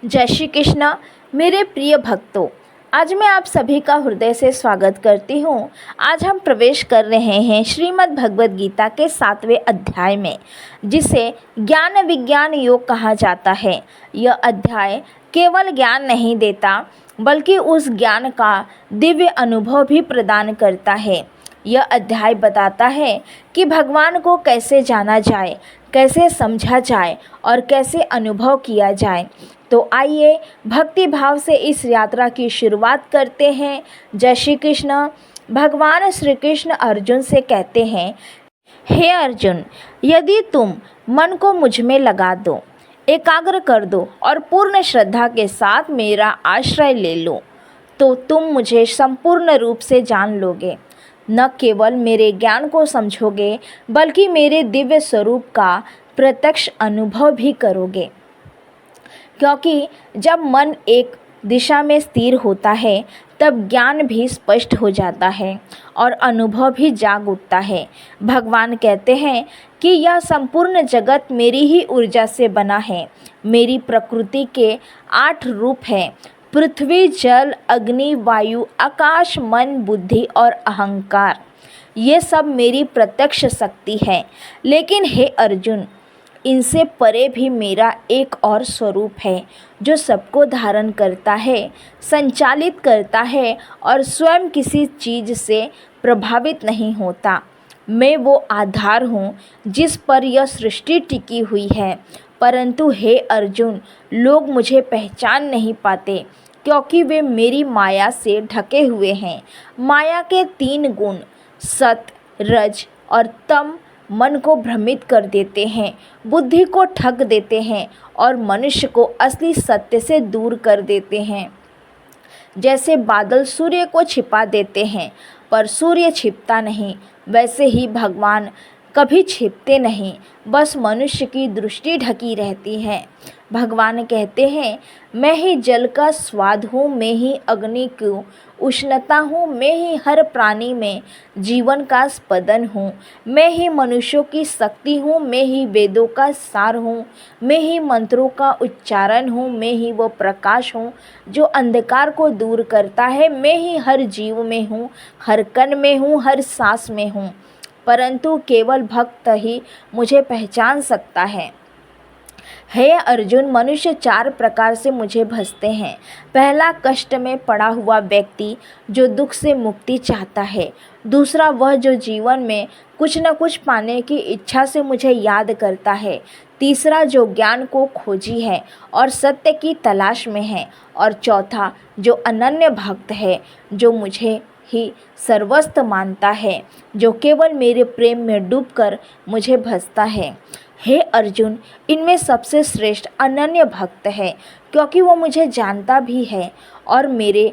जय श्री कृष्ण। मेरे प्रिय भक्तों, आज मैं आप सभी का हृदय से स्वागत करती हूँ। आज हम प्रवेश कर रहे हैं श्रीमद् भगवद गीता के 7वें अध्याय में, जिसे ज्ञान विज्ञान योग कहा जाता है। यह अध्याय केवल ज्ञान नहीं देता, बल्कि उस ज्ञान का दिव्य अनुभव भी प्रदान करता है। यह अध्याय बताता है कि भगवान को कैसे जाना जाए, कैसे समझा जाए और कैसे अनुभव किया जाए। तो आइए भक्ति भाव से इस यात्रा की शुरुआत करते हैं। जय श्री कृष्ण। भगवान श्री कृष्ण अर्जुन से कहते हैं, हे अर्जुन, यदि तुम मन को मुझ में लगा दो, एकाग्र कर दो और पूर्ण श्रद्धा के साथ मेरा आश्रय ले लो, तो तुम मुझे संपूर्ण रूप से जान लोगे। न केवल मेरे ज्ञान को समझोगे, बल्कि मेरे दिव्य स्वरूप का प्रत्यक्ष अनुभव भी करोगे। क्योंकि जब मन एक दिशा में स्थिर होता है, तब ज्ञान भी स्पष्ट हो जाता है और अनुभव भी जाग उठता है। भगवान कहते हैं कि यह संपूर्ण जगत मेरी ही ऊर्जा से बना है। मेरी प्रकृति के 8 रूप हैं: पृथ्वी, जल, अग्नि, वायु, आकाश, मन, बुद्धि और अहंकार। ये सब मेरी प्रत्यक्ष शक्ति है। लेकिन हे अर्जुन, इनसे परे भी मेरा एक और स्वरूप है, जो सबको धारण करता है, संचालित करता है और स्वयं किसी चीज़ से प्रभावित नहीं होता। मैं वो आधार हूँ जिस पर यह सृष्टि टिकी हुई है। परंतु हे अर्जुन, लोग मुझे पहचान नहीं पाते, क्योंकि वे मेरी माया से ढके हुए हैं। माया के 3 गुण, सत, रज और तम, मन को भ्रमित कर देते हैं, बुद्धि को ठग देते हैं और मनुष्य को असली सत्य से दूर कर देते हैं। जैसे बादल सूर्य को छिपा देते हैं, पर सूर्य छिपता नहीं, वैसे ही भगवान कभी छिपते नहीं, बस मनुष्य की दृष्टि ढकी रहती है। भगवान कहते हैं, मैं ही जल का स्वाद हूँ, मैं ही अग्नि की उष्णता हूँ, मैं ही हर प्राणी में जीवन का स्पंदन हूँ, मैं ही मनुष्यों की शक्ति हूँ, मैं ही वेदों का सार हूँ, मैं ही मंत्रों का उच्चारण हूँ, मैं ही वो प्रकाश हूँ जो अंधकार को दूर करता है, मैं ही हर जीव में हूँ, हर कण में हूँ, हर सांस में हूँ। परंतु केवल भक्त ही मुझे पहचान सकता है। हे अर्जुन, मनुष्य 4 प्रकार से मुझे भजते हैं। पहला, कष्ट में पड़ा हुआ व्यक्ति जो दुख से मुक्ति चाहता है। दूसरा, वह जो जीवन में कुछ न कुछ पाने की इच्छा से मुझे याद करता है। तीसरा, जो ज्ञान को खोजी है और सत्य की तलाश में है। और चौथा, जो अनन्य भक्त है, जो मुझे ही सर्वस्व मानता है, जो केवल मेरे प्रेम में डूबकर मुझे भजता है। हे अर्जुन, इनमें सबसे श्रेष्ठ अनन्य भक्त है, क्योंकि वो मुझे जानता भी है और मेरे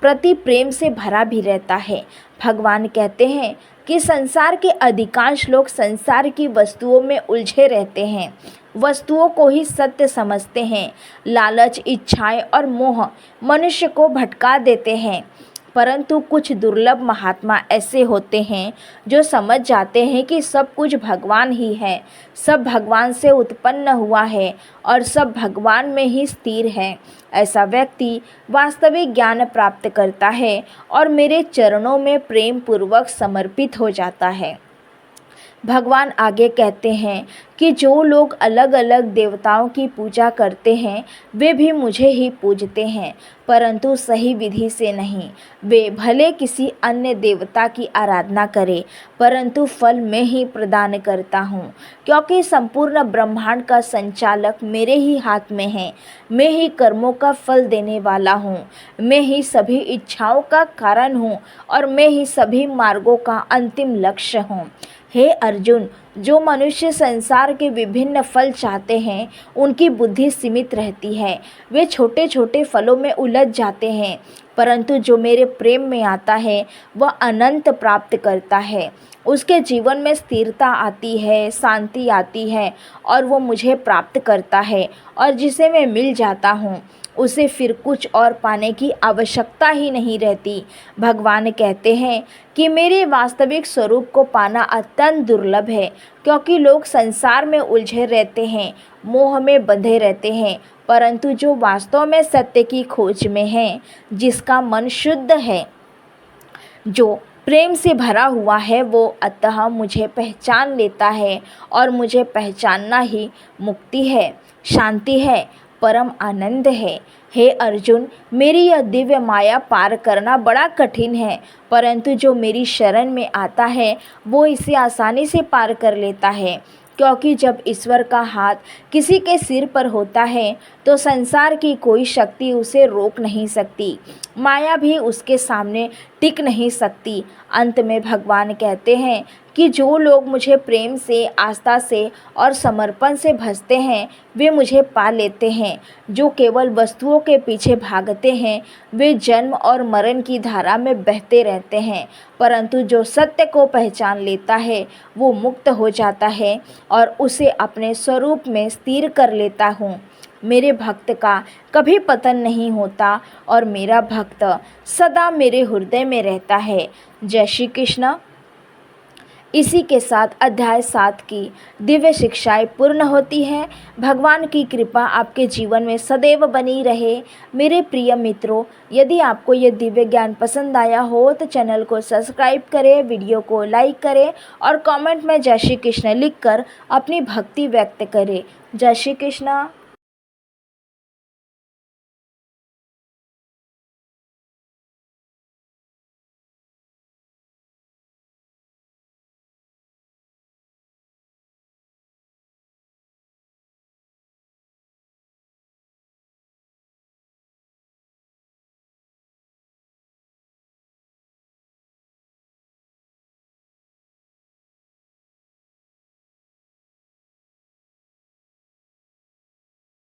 प्रति प्रेम से भरा भी रहता है। भगवान कहते हैं कि संसार के अधिकांश लोग संसार की वस्तुओं में उलझे रहते हैं, वस्तुओं को ही सत्य समझते हैं। लालच, इच्छाएं और मोह मनुष्य को भटका देते हैं। परंतु कुछ दुर्लभ महात्मा ऐसे होते हैं जो समझ जाते हैं कि सब कुछ भगवान ही है, सब भगवान से उत्पन्न हुआ है और सब भगवान में ही स्थिर है। ऐसा व्यक्ति वास्तविक ज्ञान प्राप्त करता है और मेरे चरणों में प्रेम पूर्वक समर्पित हो जाता है। भगवान आगे कहते हैं कि जो लोग अलग अलग देवताओं की पूजा करते हैं, वे भी मुझे ही पूजते हैं, परंतु सही विधि से नहीं। वे भले किसी अन्य देवता की आराधना करें, परंतु फल मैं ही प्रदान करता हूँ, क्योंकि संपूर्ण ब्रह्मांड का संचालक मेरे ही हाथ में है। मैं ही कर्मों का फल देने वाला हूँ, मैं ही सभी इच्छाओं का कारण हूँ और मैं ही सभी मार्गों का अंतिम लक्ष्य हूँ। हे अर्जुन, जो मनुष्य संसार के विभिन्न फल चाहते हैं, उनकी बुद्धि सीमित रहती है, वे छोटे छोटे फलों में उलझ जाते हैं। परंतु जो मेरे प्रेम में आता है, वह अनंत प्राप्त करता है। उसके जीवन में स्थिरता आती है, शांति आती है और वो मुझे प्राप्त करता है, और जिसे मैं मिल जाता हूँ उसे फिर कुछ और पाने की आवश्यकता ही नहीं रहती। भगवान कहते हैं कि मेरे वास्तविक स्वरूप को पाना अत्यंत दुर्लभ है, क्योंकि लोग संसार में उलझे रहते हैं, मोह में बंधे रहते हैं, परंतु जो वास्तव में सत्य की खोज में है, जिसका मन शुद्ध है, जो प्रेम से भरा हुआ है, वो अतः मुझे पहचान लेता है, और मुझे पहचानना ही मुक्ति है, शांति है, परम आनंद है। हे अर्जुन, मेरी यह दिव्य माया पार करना बड़ा कठिन है, परंतु जो मेरी शरण में आता है वो इसे आसानी से पार कर लेता है, क्योंकि जब ईश्वर का हाथ किसी के सिर पर होता है तो संसार की कोई शक्ति उसे रोक नहीं सकती, माया भी उसके सामने टिक नहीं सकती। अंत में भगवान कहते हैं कि जो लोग मुझे प्रेम से, आस्था से और समर्पण से भजते हैं वे मुझे पा लेते हैं। जो केवल वस्तुओं के पीछे भागते हैं वे जन्म और मरण की धारा में बहते रहते हैं, परंतु जो सत्य को पहचान लेता है वो मुक्त हो जाता है और उसे अपने स्वरूप में स्थिर कर लेता हूँ। मेरे भक्त का कभी पतन नहीं होता और मेरा भक्त सदा मेरे हृदय में रहता है। जय श्री कृष्ण। इसी के साथ अध्याय 7 की दिव्य शिक्षाएं पूर्ण होती हैं। भगवान की कृपा आपके जीवन में सदैव बनी रहे। मेरे प्रिय मित्रों, यदि आपको ये दिव्य ज्ञान पसंद आया हो तो चैनल को सब्सक्राइब करें, वीडियो को लाइक करें और कमेंट में जय श्री कृष्ण लिखकर अपनी भक्ति व्यक्त करें। जय श्री कृष्ण।